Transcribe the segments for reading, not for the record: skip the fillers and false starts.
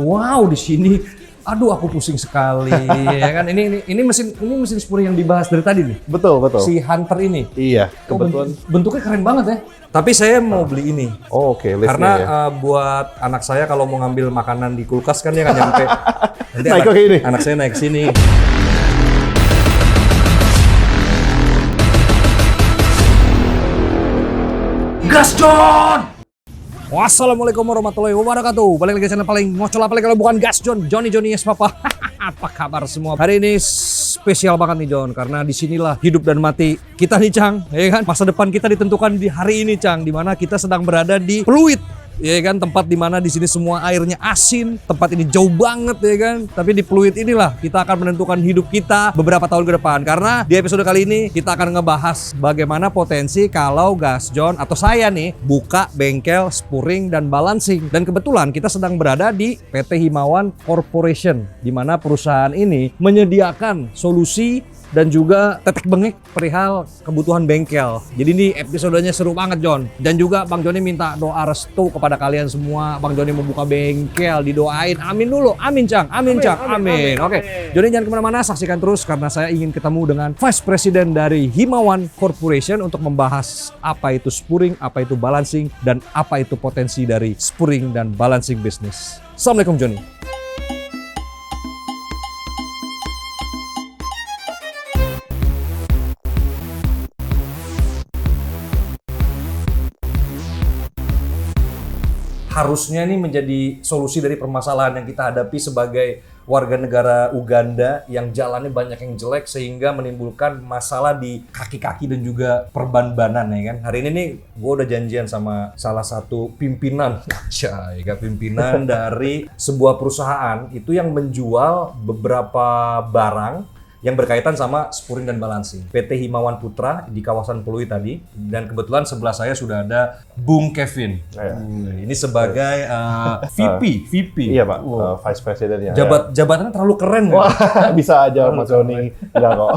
wow di sini. Aduh, aku pusing sekali, ya kan? Ini mesin spuri yang dibahas dari tadi nih. Betul. Si Hunter ini. Iya, kebetulan. Bentuknya keren banget ya. Tapi saya mau beli ini. Oh, oke, karena buat anak saya kalau mau ngambil makanan di kulkas kan dia nggak nyampe. Nanti anak saya naik sini. Gas John! Wassalamualaikum warahmatullahi wabarakatuh. Balik lagi channel paling ngocol apa lagi kalau bukan Gas John, Johnny yes papa. Apa kabar semua? Hari ini spesial banget nih John, karena disinilah hidup dan mati kita nih Cang, ya kan? Masa depan kita ditentukan di hari ini Cang, dimana kita sedang berada di Pluit. Ya kan, tempat dimana di sini semua airnya asin, tempat ini jauh banget ya kan. Tapi di Pluit inilah kita akan menentukan hidup kita beberapa tahun ke depan. Karena di episode kali ini kita akan ngebahas bagaimana potensi kalau Gas John atau saya nih buka bengkel spuring dan balancing. Dan kebetulan kita sedang berada di PT Himawan Corporation, di mana perusahaan ini menyediakan solusi dan juga tetek bengek perihal kebutuhan bengkel. Jadi ini episodenya seru banget John. Dan juga Bang Joni minta doa restu kepada kalian semua. Bang Joni mau buka bengkel, didoain. Amin dulu, amin Cang, amin Cang, amin. Oke, Joni jangan kemana-mana, saksikan terus karena saya ingin ketemu dengan Vice President dari Himawan Corporation untuk membahas apa itu spuring, apa itu balancing, dan apa itu potensi dari spuring dan balancing business. Assalamualaikum Joni. Harusnya ini menjadi solusi dari permasalahan yang kita hadapi sebagai warga negara Uganda yang jalannya banyak yang jelek sehingga menimbulkan masalah di kaki-kaki dan juga perban-banan ya kan. Hari ini nih gue udah janjian sama salah satu pimpinan, pimpinan dari sebuah perusahaan itu yang menjual beberapa barang yang berkaitan sama spuring dan balancing. PT Himawan Putra di kawasan Pluit tadi. Dan kebetulan sebelah saya sudah ada Bung Kevin. Ini sebagai VP. Iya Pak, Vice President-nya. Jabatannya terlalu keren. Wah, bisa aja Mas Joni. Enggak kok.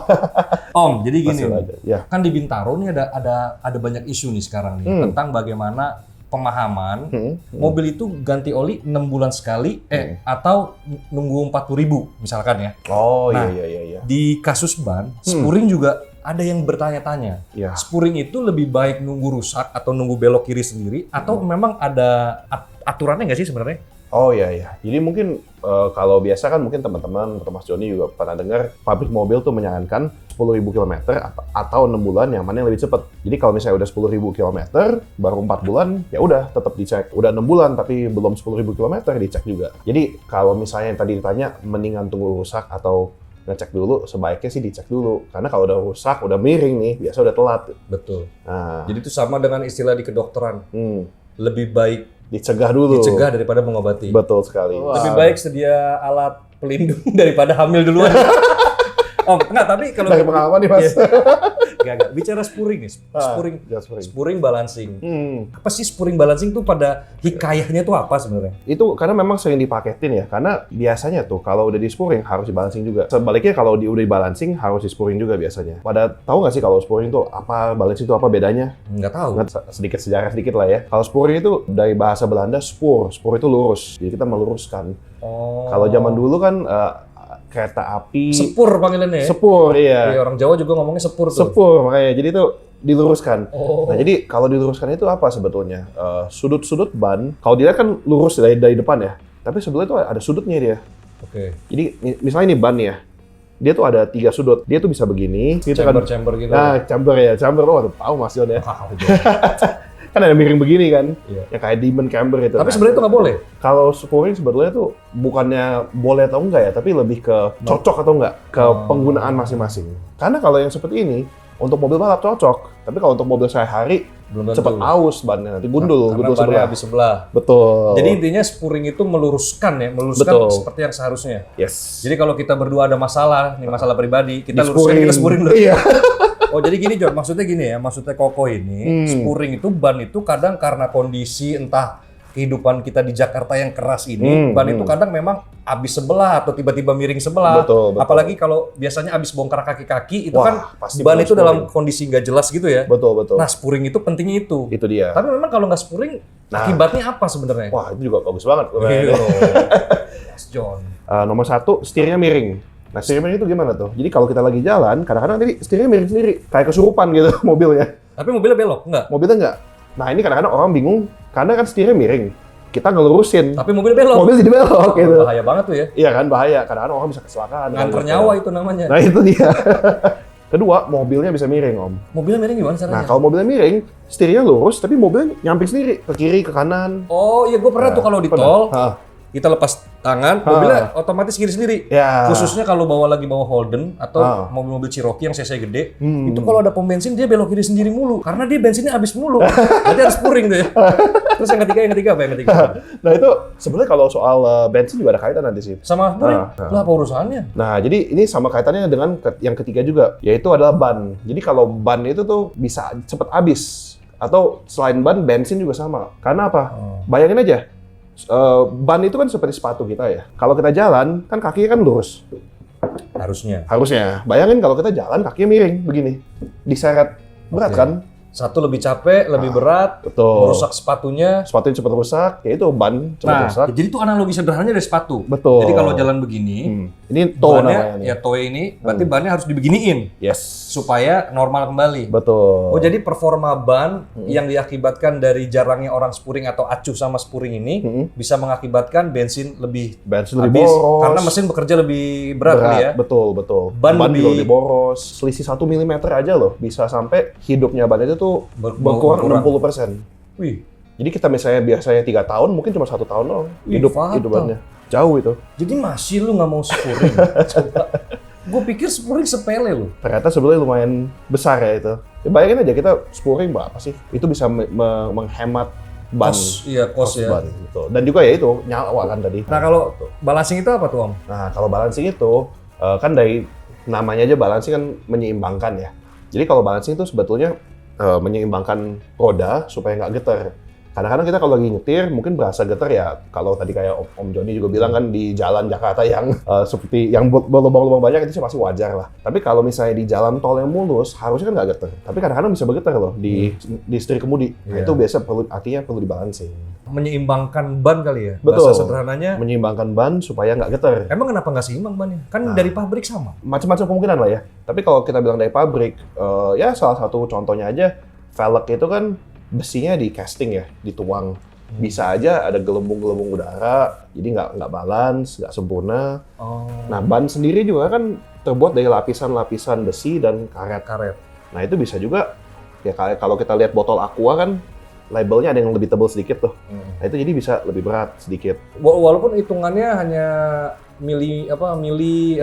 Om, jadi gini. Ya. Kan di Bintaro nih ada banyak isu nih sekarang nih tentang bagaimana pemahaman mobil itu ganti oli 6 bulan sekali atau nunggu 40.000 misalkan ya. Oh nah, iya. Di kasus ban, spuring juga ada yang bertanya-tanya. Spuring itu lebih baik nunggu rusak atau nunggu belok kiri sendiri atau memang ada aturannya nggak sih sebenarnya? Oh iya. Jadi mungkin kalau biasa kan mungkin teman-teman atau Mas Joni juga pernah dengar pabrik mobil tuh menyarankan 10.000 km atau 6 bulan yang mana yang lebih cepat. Jadi kalau misalnya udah 10.000 km baru 4 bulan ya udah tetap dicek. Udah 6 bulan tapi belum 10.000 km dicek juga. Jadi kalau misalnya yang tadi ditanya mendingan tunggu rusak atau ngecek dulu, sebaiknya sih dicek dulu. Karena kalau udah rusak, udah miring nih, biasa udah telat. Betul. Nah. Jadi itu sama dengan istilah di kedokteran. Lebih baik dicegah dulu. Dicegah daripada mengobati. Betul sekali. Lebih baik sedia alat pelindung daripada hamil duluan. Oh, enggak, tapi kalau dari pengalaman nih, Mas. Enggak. Bicara spuring nih. Spuring balancing. Apa sih spuring balancing tuh pada hikayahnya tuh apa sebenarnya? Itu karena memang sering dipaketin ya. Karena biasanya tuh kalau udah di spuring harus dibalancing juga. Sebaliknya kalau udah dibalancing harus di spuring juga biasanya. Pada tahu nggak sih kalau spuring itu apa, balancing itu apa bedanya? Nggak tahu. Sedikit sejarah sedikit lah ya. Kalau spuring itu dari bahasa Belanda spur. Spur itu lurus. Jadi kita meluruskan. Kalau zaman dulu kan kereta api. Sepur panggilannya ya? Sepur, iya. Orang Jawa juga ngomongnya sepur tuh. Sepur, makanya. Jadi itu diluruskan. Nah, jadi kalau diluruskan itu apa sebetulnya? Sudut-sudut ban, kalau dilihat kan lurus dari depan ya. Tapi sebetulnya itu ada sudutnya dia. Jadi misalnya ini ban ya. Dia tuh ada 3 sudut. Dia tuh bisa begini. Chamber gitu. Nah, chamber ya. Chamber, tahu Mas Jon ya. Kan ada miring begini kan, yang kayak diamond camber itu. Tapi sebenarnya itu nggak boleh. Kalau spuring sebetulnya tuh bukannya boleh atau enggak ya, tapi lebih ke cocok atau enggak ke penggunaan masing-masing. Karena kalau yang seperti ini untuk mobil balap cocok, tapi kalau untuk mobil sehari-hari cepat aus bannya, nanti gundul habis sebelah. Betul. Jadi intinya spuring itu meluruskan seperti yang seharusnya. Yes. Jadi kalau kita berdua ada masalah, nih masalah pribadi, kita luruskan, kita spuring dulu. Iya. Oh jadi gini John, maksudnya gini ya, maksudnya Koko ini, spuring itu ban itu kadang karena kondisi entah kehidupan kita di Jakarta yang keras ini, ban itu kadang memang habis sebelah atau tiba-tiba miring sebelah. Betul. Apalagi kalau biasanya habis bongkar kaki-kaki, itu kan ban itu dalam kondisi nggak jelas gitu ya. Betul. Nah spuring itu pentingnya itu. Itu dia. Tapi memang kalau nggak spuring, akibatnya apa sebenarnya? Wah itu juga bagus banget. Gas John. Nomor satu, setirnya miring. Nah, setir miring itu gimana tuh? Jadi kalau kita lagi jalan, kadang-kadang tadi setirnya miring sendiri, kayak kesurupan gitu mobilnya. Tapi mobilnya belok, enggak? Mobilnya enggak. Nah, ini kadang-kadang orang bingung, karena kan setirnya miring. Kita ngelurusin. Tapi mobilnya belok. Mobil jadi belok gitu. Bahaya banget tuh ya. Iya kan, bahaya. Kadang-kadang orang bisa kecelakaan. Nganter kan, nyawa gitu. itu namanya. Nah, itu dia. Kedua, mobilnya bisa miring, Om. Mobilnya miring gimana caranya? Nah, kalau mobilnya miring, setirnya lurus, tapi mobilnya nyamping sendiri. Ke kiri, ke kanan. Oh iya, gue pernah tuh kalau di tol, Hah. kita lepas tangan, mobilnya otomatis kiri sendiri. Ya. Khususnya kalau lagi bawa Holden atau mobil-mobil Cherokee yang CC gede, itu kalau ada pom bensin dia belok kiri sendiri mulu, karena dia bensinnya habis mulu. Berarti harus puring tuh ya. Terus yang ketiga apa yang ketiga? Nah, itu sebenarnya kalau soal bensin juga ada kaitan nanti sih. Sama puring? Lah apa urusannya? Nah, jadi ini sama kaitannya dengan yang ketiga juga, yaitu adalah ban. Jadi kalau ban itu tuh bisa cepat habis. Atau selain ban, bensin juga sama. Karena apa? Bayangin aja, ban itu kan seperti sepatu kita ya. Kalau kita jalan, kan kakinya kan lurus. Harusnya. Bayangin kalau kita jalan, kakinya miring begini. Diseret. Berat kan? Satu lebih capek, lebih berat, betul. merusak sepatunya. Sepatunya cepat rusak, ya itu ban cepat rusak. Jadi itu analogi sederhananya dari sepatu. Betul. Jadi kalau jalan begini, ini toe namanya. Ya toe ini, berarti bannya harus dibeginiin. Yes. Supaya normal kembali. Betul. Oh, jadi performa ban yang diakibatkan dari jarangnya orang spuring atau acuh sama spuring ini bisa mengakibatkan bensin lebih habis, boros. karena mesin bekerja lebih berat ya. Betul. Ban juga lebih boros. Selisih 1 mm aja loh, bisa sampai hidupnya ban itu tuh berkurang 60%. Wih. Jadi kita biasanya 3 tahun, mungkin cuma 1 tahun doang hidupannya. Jauh itu. Jadi masih lu nggak mau spuring? Coba. Gue pikir spuring sepele loh. Ternyata sebenarnya lumayan besar ya itu. Ya, bayangin aja kita spuring berapa sih? Itu bisa menghemat ban. Kos ya. Ban, gitu. Dan juga ya itu, nyawa kan tadi. Nah kalau balancing itu apa tuh Om? Nah kalau balancing itu, kan dari namanya aja balancing kan menyeimbangkan ya. Jadi kalau balancing itu sebetulnya menyeimbangkan roda supaya nggak getar. Kadang-kadang kita kalau lagi nyetir mungkin berasa getar ya, kalau tadi kayak Om Joni juga bilang kan di jalan Jakarta yang seperti yang berlubang-lubang banyak itu sih masih wajar lah. Tapi kalau misalnya di jalan tol yang mulus harusnya kan nggak getar. Tapi kadang-kadang bisa bergetar loh di setir kemudi. Nah, itu biasa artinya perlu dibalancing. Menyeimbangkan ban kali ya? Betul. Bahasa sederhananya. Menyeimbangkan ban supaya nggak getar. Emang kenapa nggak seimbang bannya? Kan dari pabrik sama. Macam-macam kemungkinan lah ya. Tapi kalau kita bilang dari pabrik, ya salah satu contohnya aja, velg itu kan besinya di casting ya, dituang. Bisa aja ada gelembung-gelembung udara, jadi nggak balance, nggak sempurna. Nah, ban sendiri juga kan terbuat dari lapisan-lapisan besi dan karet. Nah, itu bisa juga, ya kalau kita lihat botol Aqua kan, labelnya ada yang lebih tebal sedikit tuh. Nah, itu jadi bisa lebih berat sedikit. Walaupun hitungannya hanya mili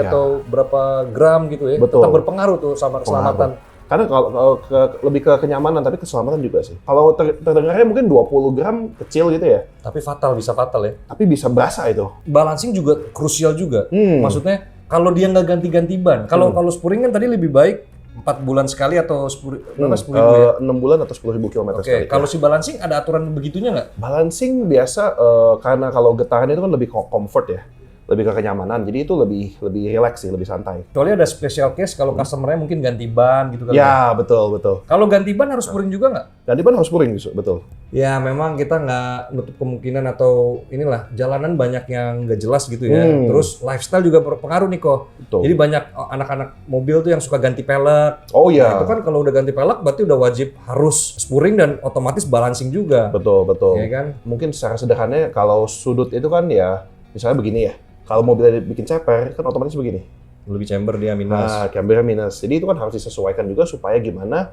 atau berapa gram gitu ya, Betul. tetap berpengaruh tuh sama keselamatan. Karena kalau lebih ke kenyamanan, tapi keselamatan juga sih. Kalau terdengarnya mungkin 20 gram kecil gitu ya. Tapi bisa fatal ya. Tapi bisa berasa itu. Balancing juga krusial juga. Maksudnya kalau dia nggak ganti-ganti ban. Kalau spuring kan tadi lebih baik 4 bulan sekali atau 10 ribu ya? 6 bulan atau 10.000 kilometer sekali. Kalau si balancing ada aturan begitunya nggak? Balancing biasa karena kalau getaran itu kan lebih comfort ya. Lebih ke kenyamanan, jadi itu lebih relax sih, lebih santai. Kecuali ada special case kalau customer-nya mungkin ganti ban gitu kan. Ya, betul. Kalau ganti ban harus spuring juga nggak? Ganti ban harus spuring, betul. Ya, memang kita nggak nutup kemungkinan atau inilah, jalanan banyak yang nggak jelas gitu ya. Terus lifestyle juga berpengaruh nih kok. Betul. Jadi banyak anak-anak mobil tuh yang suka ganti pelek. Oh iya. Nah, itu kan kalau udah ganti pelek berarti udah wajib harus spuring dan otomatis balancing juga. Betul. Iya kan? Mungkin secara sederhananya kalau sudut itu kan ya, misalnya begini ya. Kalau mobilnya bikin ceper, kan otomatis begini. Lebih chamber dia minus. Nah, cambernya minus. Jadi itu kan harus disesuaikan juga supaya gimana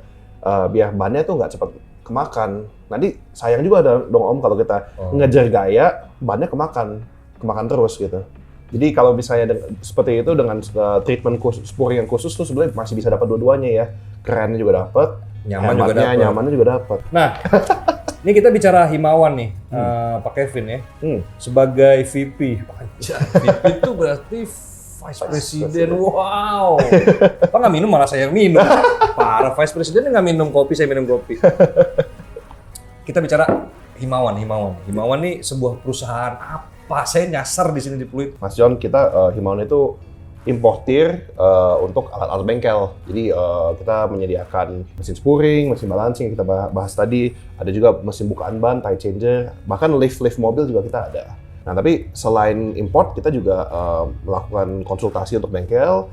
biar bannya tuh nggak cepat kemakan. Nanti sayang juga dong Om kalau kita ngejar gaya, bannya kemakan terus gitu. Jadi kalau misalnya seperti itu dengan treatment spuring yang khusus tuh sebenarnya masih bisa dapat dua-duanya ya. Kerennya juga dapat, nyamannya juga dapat. Nah, ini kita bicara himawan nih, Pak Kevin ya. Sebagai VP. VP itu berarti Vice President. Wow. Pak nggak minum, malah saya yang minum. Para Vice President nggak minum kopi, saya minum kopi. Kita bicara himawan. Himawan nih sebuah perusahaan apa? Saya nyasar di sini di Pluit. Mas John, kita himawan itu importir untuk alat-alat bengkel. Jadi kita menyediakan mesin spuring, mesin balancing yang kita bahas tadi, ada juga mesin bukaan ban, tire changer, bahkan lift mobil juga kita ada. Nah, tapi selain import, kita juga melakukan konsultasi untuk bengkel,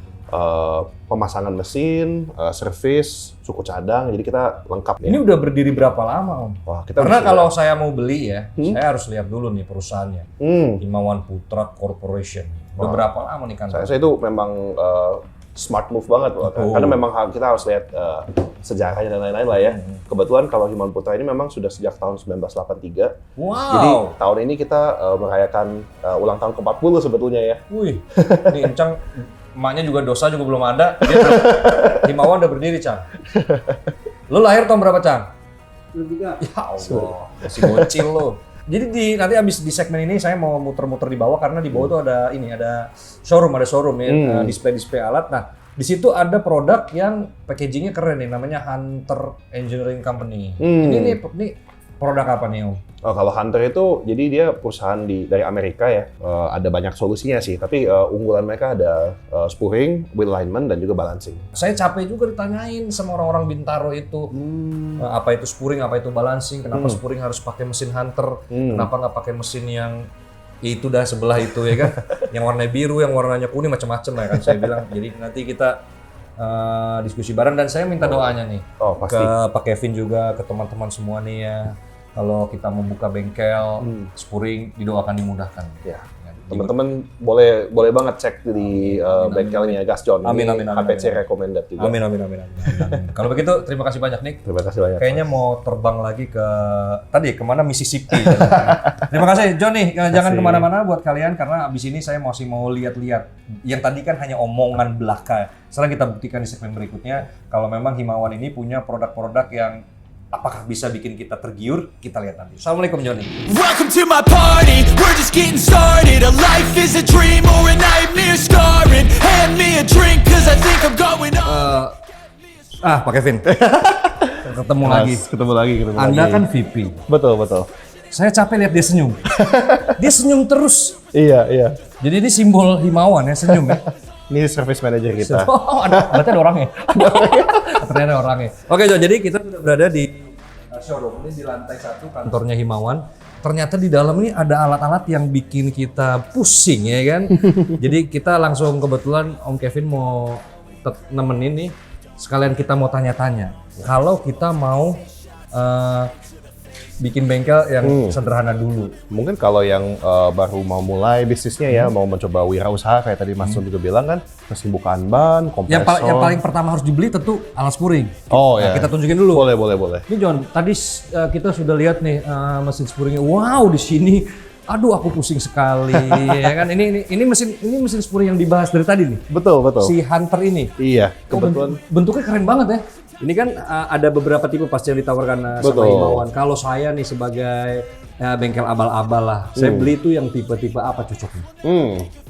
pemasangan mesin, servis, suku cadang, jadi kita lengkap. Ini udah berdiri berapa lama, Om? Wah, kita Karena bisa- kalau saya mau beli ya, saya harus lihat dulu nih perusahaannya. Himawan Putra Corporation. Udah Wah. berapa lama nih kan? Saya itu memang smart move banget loh, karena memang kita harus lihat sejarahnya dan lain-lain lah ya. Kebetulan kalau Himawan Putra ini memang sudah sejak tahun 1983. Wow. Jadi tahun ini kita merayakan ulang tahun ke-40 sebetulnya ya. Wih, ini Encang, emaknya juga dosa juga belum ada. Dia Himawan udah berdiri, Cang. Lo lahir tahun berapa, Cang? 23. Ya Allah, masih bocil lo. Jadi nanti abis di segmen ini saya mau muter-muter di bawah karena di bawah tuh ada showroom ya, display alat. Nah, di situ ada produk yang packagingnya keren nih, namanya Hunter Engineering Company. Ini produk apa nih, Om? Oh, kalau Hunter itu, jadi dia perusahaan dari Amerika ya, ada banyak solusinya sih, tapi unggulan mereka ada spurring, wheel alignment, dan juga balancing. Saya capek juga ditanyain sama orang-orang Bintaro itu, apa itu spurring, apa itu balancing, kenapa spurring harus pakai mesin Hunter, kenapa nggak pakai mesin yang itu dah sebelah itu ya kan, yang warna biru, yang warnanya kuning, macam-macam ya kan. Saya bilang, jadi nanti kita diskusi bareng dan saya minta doanya nih Oh, pasti. ke Pak Kevin juga, ke teman-teman semua nih ya. Kalau kita membuka bengkel, spurring didoakan dimudahkan. Ya. Teman-teman boleh banget cek di bengkelnya Gas John. Amin, Ini amin, amin, HPC recommended juga. Amin. Kalau begitu terima kasih banyak Nick. Terima kasih banyak. Kayaknya mau terbang lagi kemana Mississippi. Terima kasih Johnny. Jangan kemana-mana buat kalian karena abis ini saya masih mau lihat-lihat. Yang tadi kan hanya omongan belaka. Sekarang kita buktikan di segmen berikutnya kalau memang Himawan ini punya produk-produk yang apakah bisa bikin kita tergiur? Kita lihat nanti. Assalamualaikum Johnny. Welcome to my party, we're just getting started. A life is a dream or a nightmare scarring. Hand me a drink cause I think I'm going on. Pak Kevin. Ketemu lagi. Ketemu lagi. Anda kan VP. Betul. Saya capek lihat dia senyum. Dia senyum terus. Iya. Jadi ini simbol Himawan ya, senyum ya. Ini service manager kita. Oh, berarti ada orangnya. Ternyata ada orangnya. Oke, John, jadi kita sudah berada di showroom ini di lantai 1 kantornya Himawan. Ternyata di dalam ini ada alat-alat yang bikin kita pusing ya kan. Jadi kita langsung kebetulan Om Kevin mau nemenin nih. Sekalian kita mau tanya-tanya. Kalau kita mau bikin bengkel yang sederhana dulu. Mungkin kalau yang baru mau mulai bisnisnya ya, mau mencoba wirausaha kayak tadi Mas Sun juga bilang kan, mesin bukaan ban, kompresor. Yang paling pertama harus dibeli tentu alat spurring. Oh Nah, ya. kita tunjukin dulu. Boleh. Ini John, tadi kita sudah lihat nih mesin spurringnya. Wow, di sini, aduh aku pusing sekali ya kan. Ini mesin spurring yang dibahas dari tadi nih. Betul. Si Hunter ini. Iya, Oh, kebetulan. bentuknya keren banget ya. Ini kan ada beberapa tipe pasti yang ditawarkan sama Betul. Himawan. Kalau saya nih sebagai bengkel abal-abal lah, saya beli itu yang tipe-tipe apa cocoknya?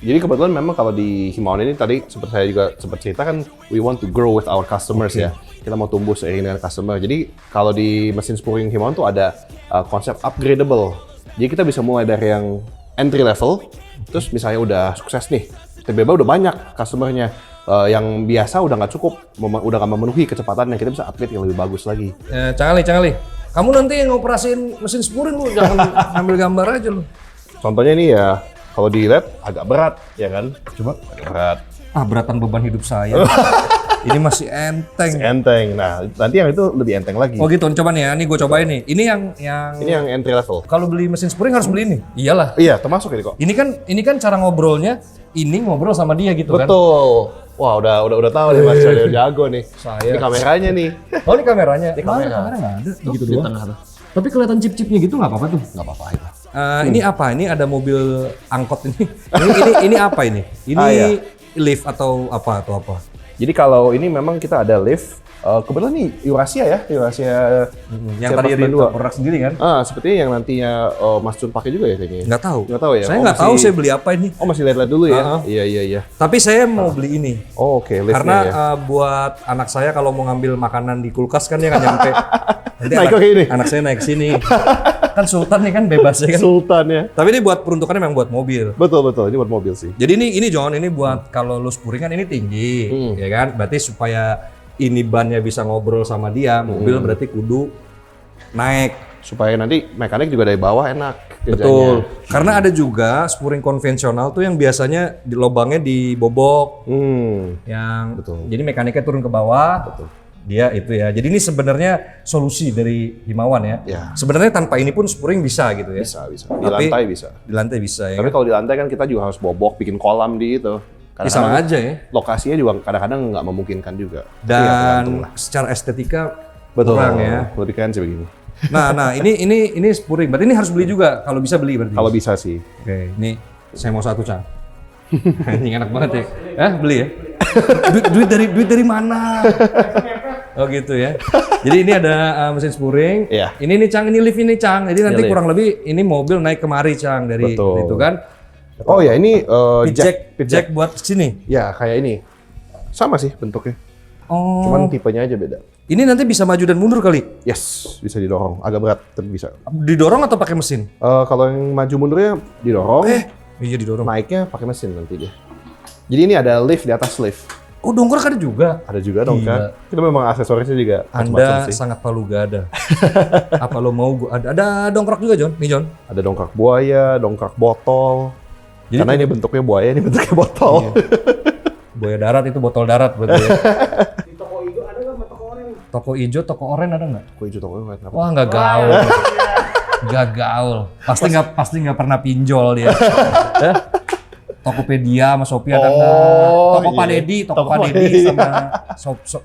Jadi kebetulan memang kalau di Himawan ini tadi seperti saya juga sempat cerita kan, we want to grow with our customers ya. Kita mau tumbuh seiring dengan customer. Jadi kalau di mesin spurring Himawan tuh ada konsep upgradable. Jadi kita bisa mulai dari yang entry level, terus misalnya udah sukses nih, tiba-tiba udah banyak customernya. Yang biasa udah nggak cukup, udah nggak memenuhi kecepatannya, kita bisa upgrade yang lebih bagus lagi. Cangali. Kamu nanti yang ngoperasin mesin spurring lu jangan ambil gambar aja lu. Contohnya ini ya, kalau dilihat agak berat, ya kan? Coba. Agak berat. Beratan beban hidup saya. Ini masih enteng. Enteng. Nah, nanti yang itu lebih enteng lagi. Oh gitu, coba nih ya. Ini gue cobain nih. Ini yang Ini yang entry level. kalau beli mesin spurring harus beli ini. Iyalah. Iya, termasuk ini kok. Ini kan cara ngobrolnya. Ini ngobrol sama dia gitu kan. Betul. Wah, udah tahu nih Mas, udah jago nih. Saya. Ini kameranya nih. Oh ini kameranya. Ini kamera. Kamera nggak ada. Begitu Di doang. tengah tuh. Tapi kelihatan chip-chipnya gitu nggak apa-apa tuh. Nggak apa-apa itu. Ini apa? Ini ada mobil angkot ini. Ini apa ini? Ini iya. lift atau apa? Jadi kalau ini memang kita ada lift. Kebetulan nih Eurasia ya, Eurasia Yang tadi C42. Rita produk sendiri kan? Sepertinya yang nantinya Mas Jun pakai juga ya kayaknya. Nggak tahu. Nggak tahu ya? Saya Oh, nggak tahu masih- saya beli apa ini. Oh, masih lihat-lihat dulu ya? Uh-huh. Iya. Tapi saya mau beli ini. Oh, oke, liftnya Karena ya. buat anak saya kalau mau ngambil makanan di kulkas kan dia nggak nyampe. Nanti Naik ke ini? anak saya naik sini. Kan Sultan nih kan bebas ya kan. Sultan ya. Tapi ini buat peruntukannya memang buat mobil. Betul, ini buat mobil sih. Jadi ini John, ini buat kalau lu spurring kan ini tinggi, ya kan? Berarti supaya ini bannya bisa ngobrol sama dia, mobil berarti kudu naik. supaya nanti mekanik juga dari bawah enak kerjanya. Betul. Karena ada juga spuring konvensional tuh yang biasanya di lubangnya dibobok. Yang Betul. jadi mekaniknya turun ke bawah. Betul. Dia itu ya. Jadi ini sebenarnya solusi dari Himawan ya. Ya. Sebenarnya tanpa ini pun spuring bisa gitu ya. Bisa. Di lantai bisa. Di lantai bisa ya. Tapi kalau di lantai kan kita juga harus bobok, bikin kolam di itu. Ya, sama aja ya. Lokasinya juga kadang-kadang nggak memungkinkan juga. Tapi ya Dan tergantung lah. secara estetika Betul. kurang ya. Lebih keren sih begini. Nah ini spuring. Berarti ini harus beli juga. Kalau bisa beli berarti. Kalau bisa sih. Oke, ini saya mau satu, Cang. Ini enak banget ya. Beli ya? duit dari mana? Oh gitu ya. Jadi ini ada mesin spuring. Iya. Ini nih Cang, ini lift ini Cang. Jadi nanti lift. kurang lebih ini mobil naik kemari Cang dari Betul. itu kan. Oh ya ini Jack buat sini. Ya kayak ini. Sama sih bentuknya. Oh. Cuman tipenya aja beda. Ini nanti bisa maju dan mundur kali. Yes, bisa didorong. Agak berat tapi bisa. Didorong atau pakai mesin? Kalau yang maju mundurnya didorong. Iya didorong. Naiknya pakai mesin nanti dia. Jadi ini ada lift di atas lift. Oh dongkrak ada juga. Ada juga dong Gila. kan. Kita memang aksesorisnya juga macam-macam Anda sih. sangat palu gada. Apa lo mau gua ada dongkrak juga John? Nih John. Ada dongkrak buaya, dongkrak botol. Jadi Karena ini bentuknya buaya, ini bentuknya botol. Iya. Buaya darat itu botol darat berarti ya. Di toko hijau ada nggak sama toko oranye? Toko hijau, toko oranye ada nggak? Kok hijau toko ngeliat apa? Wah nggak gaul. Nggak gaul. Pasti nggak pernah pinjol dia. Eh? Tokopedia sama Shopee ada nggak? Toko Pak iya. Dedi, Toko Toko Pak Pak Dedi Dedi. sama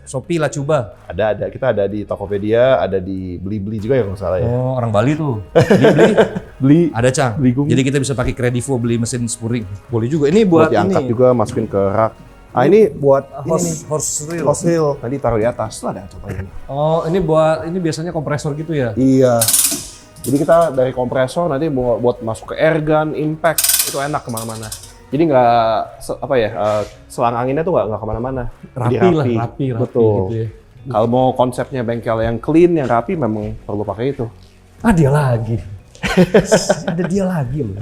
Shopee lah coba. Ada. Kita ada di Tokopedia, ada di Beli-Beli juga ya kalau nggak salah ya. Oh orang Bali tuh. Beli. Beli Ada Cang. Beli Jadi kita bisa pakai Kredivo beli mesin spuring. Boleh juga. Ini buat buat diangkat ini. juga, masukin ke rak. Ah ini buat Horse reel. hose reel. Nanti taruh di atas. Tuh ada contohnya. Oh ini biasanya kompresor gitu ya? Iya. Jadi kita dari kompresor nanti buat masuk ke airgun, impact, itu enak kemana-mana. Jadi nggak selang anginnya tuh nggak kemana-mana. Jadi Rapi Betul. gitu ya. Kalau mau konsepnya bengkel yang clean, yang rapi, memang perlu pakai itu. Ah dia lagi. Ada dia lagi loh.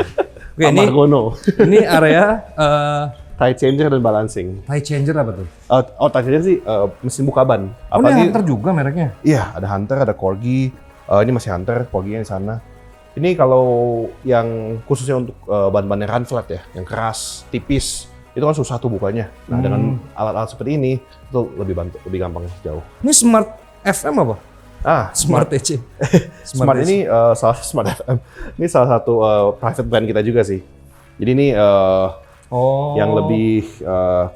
Oke Pak Margono. ini area Tide changer dan balancing. tide changer apa tuh? Tide changer sih mesin buka ban. Oh ini Hunter juga mereknya? Iya, ada Hunter, ada Corgi. Ini masih Hunter, Corgi yang di sana. Ini kalau yang khususnya untuk ban-ban yang run flat ya, yang keras, tipis, itu kan susah tuh bukanya. Nah dengan alat-alat seperti ini, itu lebih gampang jauh. Ini Smart FM apa? Smart EC. Smart ini salah Smart FM. Ini salah satu private brand kita juga sih. Jadi ini yang lebih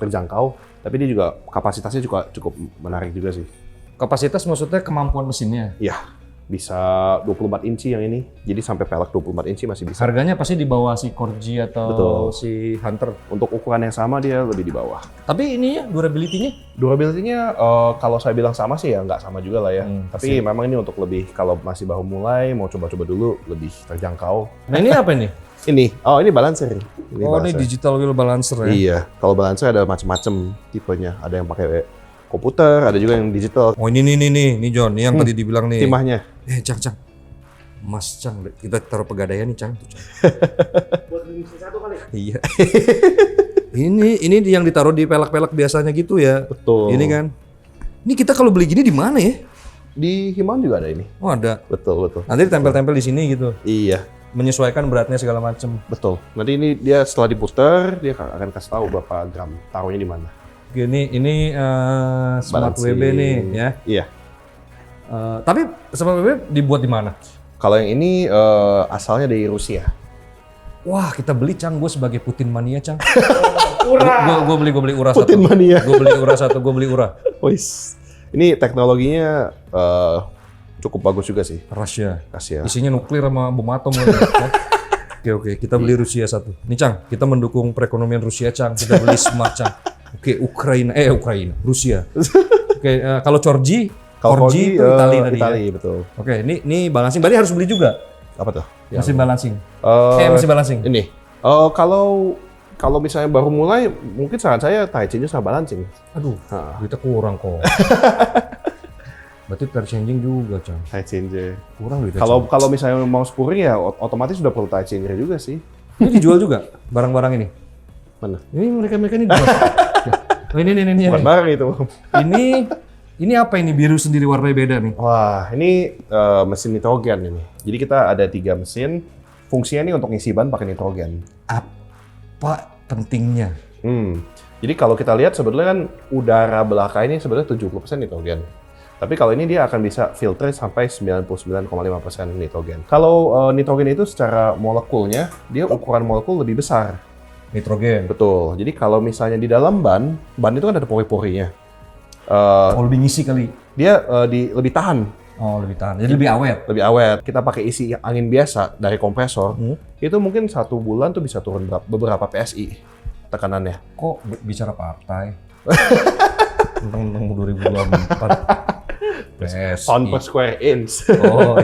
terjangkau, tapi dia juga kapasitasnya juga cukup menarik juga sih. Kapasitas maksudnya kemampuan mesinnya. Iya, bisa 24 inci yang ini. Jadi sampai pelek 24 inci masih bisa. Harganya pasti di bawah si Corgi atau Betul. si Hunter. Untuk ukuran yang sama dia lebih di bawah. Tapi ini ya durability-nya? Durability-nya kalau saya bilang sama sih ya nggak sama juga lah ya. Tapi memang ini untuk lebih kalau masih baru mulai mau coba-coba dulu lebih terjangkau. Nah ini apa ini? Ini balancer. Ini Ini balancer. digital wheel balancer ya? Iya, kalau balancer ada macam-macam tipenya. Ada yang pakai komputer, ada juga yang digital. Oh ini John, ini yang tadi dibilang nih. Timahnya. Cang. Mas Cang, kita taruh pegadaian nih Cang. Buat beli mesin satu kali. Iya. ini yang ditaruh di pelek-pelek biasanya gitu ya. Betul. Ini kan. Ini kita kalau beli gini di mana ya? Di Himawan juga ada ini. Oh ada. Betul. Nanti ditempel-tempel di sini gitu. Iya, Menyesuaikan beratnya segala macam. betul. Nanti ini dia setelah diputer, dia akan kasih tahu berapa gram. Taruhnya di mana. Oke, ini Smart Balancing. WB nih ya. Iya. Tapi Smart WB dibuat di mana? Kalau yang ini asalnya dari Rusia. Wah, kita beli Cang, gue sebagai Putin mania Cang. Gue beli Ura Putin satu. mania. Gue beli Ura. Wis. Ini teknologinya cukup bagus juga sih. Rusia. Kasih ya. Isinya nuklir sama bom atom lagi. Ya. Oke, kita beli Rusia satu. Nih Cang, kita mendukung perekonomian Rusia Cang. Kita beli Smart Cang. Oke, Ukraina, Rusia. Oke, kalau Corgi itu Italia tadi Italia, ya. betul. Oke, ini balancing. Berarti harus beli juga Apa tuh? mesin balancing. Eh, Mesin balancing. Ini. Kalau misalnya baru mulai, mungkin saran saya tide changer sama balancing. Aduh, Hah. duitnya kurang kok. Berarti tire changing juga Cang. Tide changer. Kurang duitnya. Kalau misalnya mau spuring ya otomatis sudah perlu tide changer juga sih. Ini dijual juga barang-barang ini. Mana? Ini mereka ini dijual. Oh, ini. Bukan barang itu. Ini Ini apa ini biru sendiri warnanya beda nih? Wah, ini mesin nitrogen ini. Jadi kita ada 3 mesin. Fungsinya ini untuk ngisi ban pakai nitrogen. Apa pentingnya? Jadi kalau kita lihat sebetulnya kan udara belaka ini sebenarnya 70% nitrogen. Tapi kalau ini dia akan bisa filter sampai 99,5% nitrogen. Kalau nitrogen itu secara molekulnya, dia ukuran molekul lebih besar. Nitrogen. Betul. Jadi kalau misalnya di dalam ban itu kan ada pori-porinya. Lebih ngisi kali. Dia lebih tahan. Oh, lebih tahan. Jadi lebih awet. Lebih awet. Kita pakai isi angin biasa dari kompresor, itu mungkin 1 bulan tuh bisa turun beberapa PSI tekanannya. Kok bicara partai? Tentang 2024. PSI. Pound per square inch. Oh,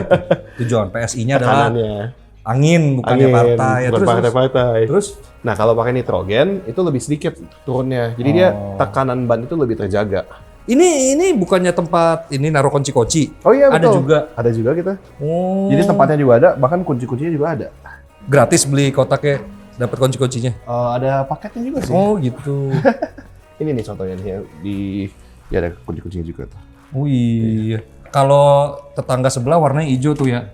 itu John. PSI-nya adalah Tekanannya. angin, bukannya partai. Ya, bukan partai-partai. Terus? Nah, kalau pakai nitrogen itu lebih sedikit turunnya. Jadi dia tekanan ban itu lebih terjaga. Ini bukannya tempat ini naruh kunci-kunci? Oh iya, Ada betul. juga. Ada juga kita. Oh. Jadi tempatnya juga ada, bahkan kunci-kuncinya juga ada. Gratis beli kotaknya, dapat kunci-kuncinya. Ada paketnya juga sih. Oh, gitu. Ini nih contohnya nih ya ada kunci-kuncinya juga tuh. Oh iya. Kalau tetangga sebelah warnanya hijau tuh ya.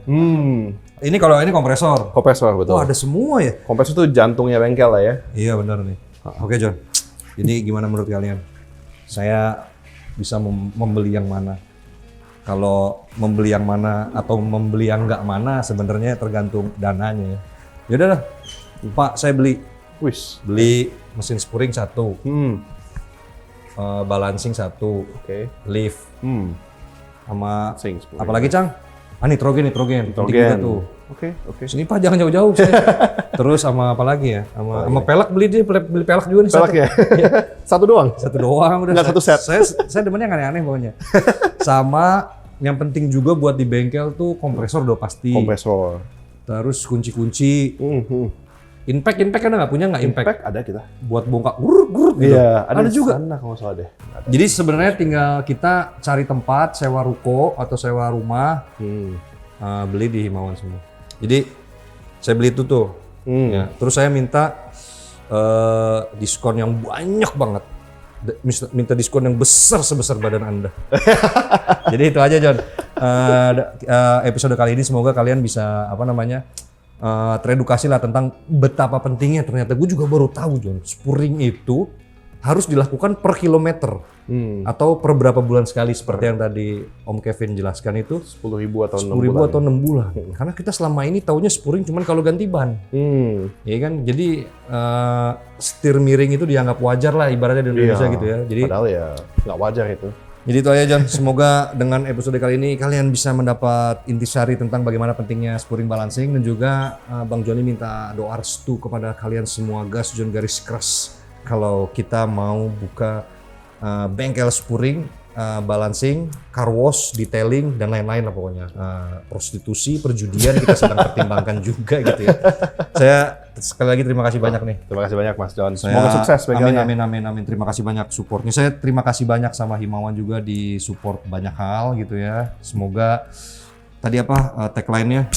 Ini kalau ini kompresor. Kompresor betul. Oh, ada semua ya? Kompresor itu jantungnya bengkel lah ya. Iya benar nih. Oke John, ini gimana menurut kalian? Saya bisa membeli yang mana? Kalau membeli yang mana atau membeli yang nggak mana sebenarnya tergantung dananya. Ya udah, Pak, saya beli mesin spuring 1, balancing 1, lift, sama apalagi Cang? Nitrogen. Penting juga tuh. Oke. Sini Pak, jangan jauh-jauh. Terus sama apa lagi ya? Sama pelek beli pelek juga nih. Pelek ya? Satu doang? Satu doang udah. Nggak satu set? Saya demennya yang aneh-aneh pokoknya. Sama yang penting juga buat di bengkel tuh kompresor udah pasti. Kompresor. Terus kunci-kunci. Impact ada nggak? Punya nggak impact? Impact ada kita. Buat bongkar gur gitu. Iya, ada juga. Sana kalau nggak salah deh. Ada. Jadi sebenarnya tinggal kita cari tempat, sewa ruko atau sewa rumah, beli di Himawan semua. Jadi saya beli itu tuh. Ya. Terus saya minta diskon yang banyak banget. Minta diskon yang besar sebesar badan Anda. Jadi itu aja John. Episode kali ini semoga kalian bisa teredukasi lah tentang betapa pentingnya. Ternyata gue juga baru tahu John, spuring itu harus dilakukan per kilometer atau per berapa bulan sekali seperti yang tadi Om Kevin jelaskan itu 10.000 atau 6 10.000 bulan. atau 6 bulan. Karena kita selama ini taunya spuring cuman kalau ganti ban. Ya kan? Jadi setir miring itu dianggap wajar lah ibaratnya di Indonesia gitu ya. Jadi padahal ya nggak wajar itu. Jadi itu aja John, semoga dengan episode kali ini kalian bisa mendapat intisari tentang bagaimana pentingnya spuring balancing dan juga Bang Joni minta doa restu kepada kalian semua gas John garis keras kalau kita mau buka bengkel spuring, balancing, car wash, detailing dan lain-lain lah pokoknya. Prostitusi, perjudian kita sedang pertimbangkan juga gitu ya. Saya sekali lagi terima kasih banyak nih. Terima kasih banyak Mas John. Semoga sukses bengkelnya. Amin. Terima kasih banyak supportnya. Saya terima kasih banyak sama Himawan juga di support banyak hal gitu ya. Semoga tadi tagline-nya?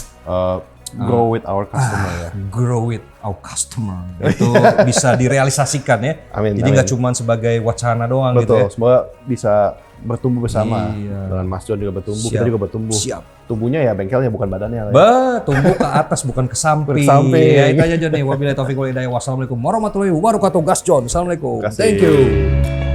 Grow with our customer ya. Grow with our customer. Itu bisa direalisasikan ya. Amin. Jadi nggak cuma sebagai wacana doang gitu ya. Betul. Semoga bisa bertumbuh bersama. Iya. Dengan Mas John juga bertumbuh, Siap. kita juga bertumbuh. Siap. Tumbuhnya ya bengkelnya bukan badannya. Tumbuh ke atas bukan ke samping. Samping. Ya itu aja John nih. Wabillahi taufiq wal hidayah. Wassalamualaikum warahmatullahi wabarakatuh. Gas John. Assalamualaikum. Terima kasih. Thank you.